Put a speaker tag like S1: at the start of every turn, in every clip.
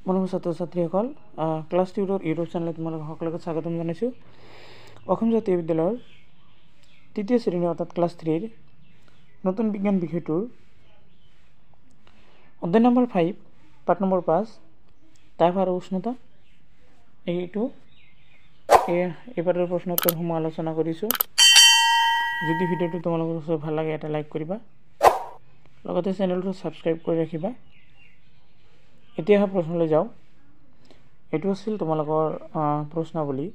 S1: মৰমৰ ছাত্ৰ ছাত্ৰীসকল, ক্লাছ টিউটৰ ইউটিউব চেনেলত তোমালোকক সকলোকে স্বাগতম জনাইছোঁ। অসম জাতীয় বিদ্যালয়ৰ তৃতীয় শ্ৰেণী অৰ্থাৎ ক্লাছ 3ৰ নতুন বিজ্ঞান বিষয়টোৰ অধ্যায় নম্বৰ 5 পাঠ নম্বৰ 5 তাপ আৰু উষ্ণতা এই পাঠৰ প্ৰশ্ন উত্তৰসমূহ আলোচনা কৰিছোঁ। যদি ভিডিঅ'টো তোমালোকৰ ওচৰত ভাল লাগে এটা লাইক কৰিবা, লগতে চেনেলটো ছাবস্ক্ৰাইব কৰি ৰাখিবা। এতিয়া প্ৰশ্নলৈ যাওঁ। এইটো আছিল তোমালোকৰ প্ৰশ্নাৱলী।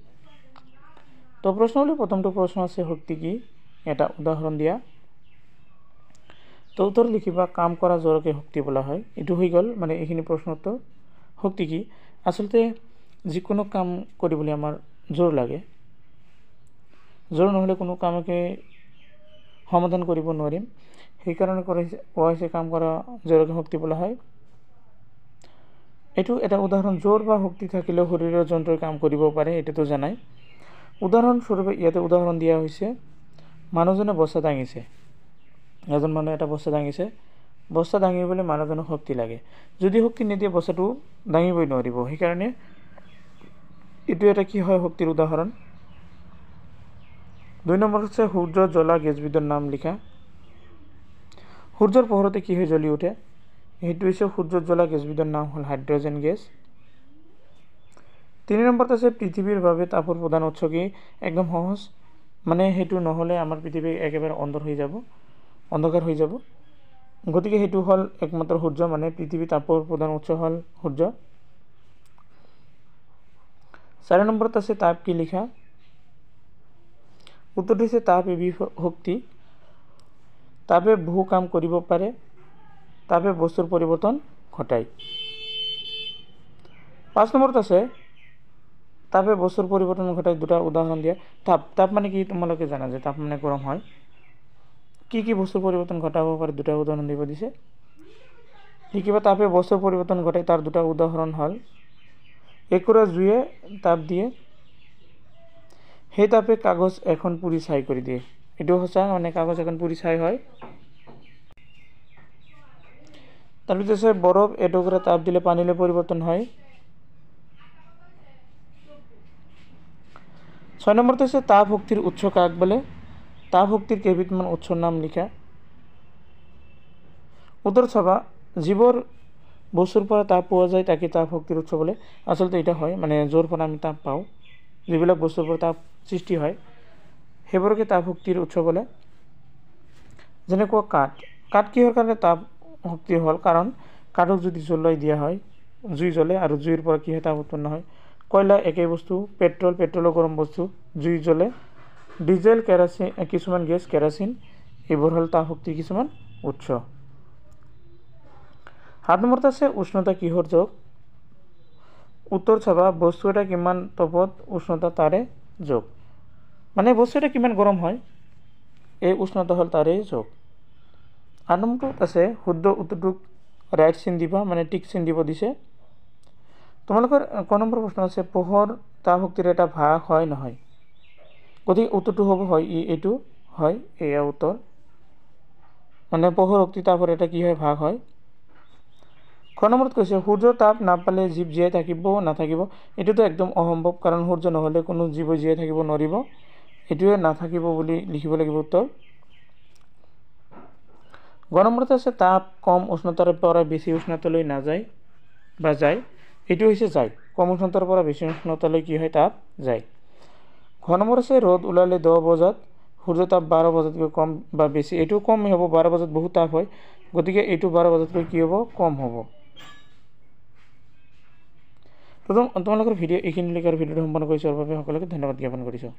S1: তো প্ৰশ্নাৱলীৰ প্ৰথমটো প্ৰশ্ন আছে শক্তি কি, এটা উদাহৰণ দিয়া। তো উত্তৰ লিখিবা কাম কৰা জোৰকে শক্তি বোলা হয়। এইটো হৈ গ'ল, মানে এইখিনি প্ৰশ্নত শক্তি কি। আচলতে যিকোনো কাম কৰিবলৈ আমাৰ জোৰ লাগে। জোৰ নহ'লে কোনো কামকে সমাধান কৰিব নোৱাৰিম। সেইকাৰণে কোৱা হৈছে কাম কৰা জোৰকে শক্তি বোলা হয়। এইটো এটা উদাহৰণ। জোৰ বা শক্তি থাকিলেও শৰীৰৰ যন্ত্ৰই কাম কৰিব পাৰে, এইটোতো জানাই। উদাহৰণস্বৰূপে ইয়াতে উদাহৰণ দিয়া হৈছে মানুহজনে বস্তা দাঙিছে। এজন মানুহে এটা বস্তা দাঙিছে। বস্তা দাঙিবলৈ মানুহজনক শক্তি লাগে। যদি শক্তি নিদিয়ে বস্তাটো দাঙিবই নোৱাৰিব। সেইকাৰণে এইটো এটা কি হয়, শক্তিৰ উদাহৰণ। 2 নম্বৰ হৈছে সূৰ্য জ্বলা গেছবিধৰ নাম লিখা। সূৰ্যৰ পোহৰতে কি হৈ জ্বলি উঠে, সেইটো হৈছে সূৰ্যৰ জ্বলা গেছবিধৰ নাম হ'ল হাইড্ৰজেন গেছ। 3 নম্বৰত আছে পৃথিৱীৰ বাবে তাপৰ প্ৰধান উৎস কি। একদম সহজ, মানে সেইটো নহ'লে আমাৰ পৃথিৱী একেবাৰে অন্ধকাৰ হৈ যাব। গতিকে সেইটো হ'ল একমাত্ৰ সূৰ্য, মানে পৃথিৱীৰ তাপৰ প্ৰধান উৎস হ'ল সূৰ্য। 4 নম্বৰত আছে তাপ কি লিখা। উত্তৰ দিছে তাপ এবিধ শক্তি। তাপে বহু কাম কৰিব পাৰে। তাপে বস্তুৰ পৰিৱৰ্তন ঘটায়। 5 নম্বৰত আছে তাপে বস্তুৰ পৰিৱৰ্তন ঘটায়, দুটা উদাহৰণ দিয়া। তাপ মানে কি তোমালোকে জানা যে তাপ মানে গৰম হয়। কি কি বস্তুৰ পৰিৱৰ্তন ঘটাব পাৰে দুটা উদাহৰণ দিব দিছে। শিকিবা তাপে বস্তুৰ পৰিৱৰ্তন ঘটায়, তাৰ দুটা উদাহৰণ হ'ল একুৰা জুয়ে তাপ দিয়ে, সেই তাপে কাগজ এখন পুৰি ছাই কৰি দিয়ে। এইটো সঁচা, মানে কাগজ এখন পুৰি ছাই হয়। তাৰপিছত আছে বৰফ এটুকুৰা তাপ দিলে পানীলৈ পৰিৱৰ্তন হয়। 6 নম্বৰত আছে তাপ শক্তিৰ উৎস কাক বোলে। তাপ শক্তিৰ কেইবিধমান উৎসৰ নাম লিখা। উত্তৰ চাবা, যিবোৰ বস্তুৰ পৰা তাপ পোৱা যায় তাকে তাপ শক্তিৰ উৎস বোলে। আচলতে এটা হয়, মানে য'ৰ পৰা আমি তাপ পাওঁ, যিবিলাক বস্তুৰ পৰা তাপ সৃষ্টি হয় সেইবোৰকে তাপ শক্তিৰ উৎস বোলে। যেনেকুৱা কাঠ কিহৰ কাৰণে তাপ শক্তি হ'ল, কাৰণ কাঠক যদি জ্বলাই দিয়া হয়, জুই জ্বলে আৰু জুইৰ পৰা কি হয় তাপ উৎপন্ন হয়। কয়লা একেই বস্তু। পেট্ৰলো গৰম বস্তু, জুই জ্বলে। ডিজেল, কেৰাচিন, কিছুমান গেছ, কেৰাচিন, এইবোৰ হ'ল তাপ শক্তিৰ কিছুমান উৎস। 7 নম্বৰত আছে উষ্ণতা কিহৰ যোগ। উত্তৰ চাবা, বস্তু এটা কিমান তাপত উষ্ণতা তাৰে যোগ, মানে বস্তু এটা কিমান গৰম হয়, এই উষ্ণতা হ'ল তাৰে যোগ। 8 নম্বৰত আছে শুদ্ধ উত্তৰটোক ৰাইট চিন দিবা, মানে টিক চিন দিব দিছে। তোমালোকৰ ক নম্বৰ প্ৰশ্ন আছে পোহৰ তাপ শক্তিৰ এটা ভাগ হয় নহয়। গতিকে উত্তৰটো হ'ব হয়, এইটো হয়, এয়া উত্তৰ। মানে পোহৰ শক্তি তাপৰ এটা কি হয়, ভাগ হয়। খ নম্বৰত কৈছে সূৰ্যৰ তাপ নাপালে জীৱ জীয়াই থাকিব নাথাকিব। এইটোতো একদম অসম্ভৱ, কাৰণ সূৰ্য নহ'লে কোনো জীৱ জীয়াই থাকিব নোৱাৰিব। এইটোৱে নাথাকিব বুলি লিখিব লাগিব উত্তৰ। গ নম্বৰত আছে তাপ কম উষ্ণতাৰ পৰা বেছি উষ্ণতালৈ নাযায় বা যায়। এইটো হৈছে যায়, কম উষ্ণতাৰ পৰা বেছি উষ্ণতালৈ কি হয় তাপ যায়। ঘ নম্বৰ আছে ৰ'দ ওলালে 10 বজাত সূৰ্য তাপ 12 বজাতকৈ কম বা বেছি। এইটো কমেই হ'ব, 12 বজাত বহুত তাপ হয়, গতিকে এইটো 12 বজাতকৈ কি হ'ব, কম হ'ব। তোমালোকৰ ভিডিঅ' এইখিনিলৈকে ভিডিঅ'টো সম্পন্ন কৰিছোঁ বাবে সকলোকে ধন্যবাদ জ্ঞাপন কৰিছোঁ।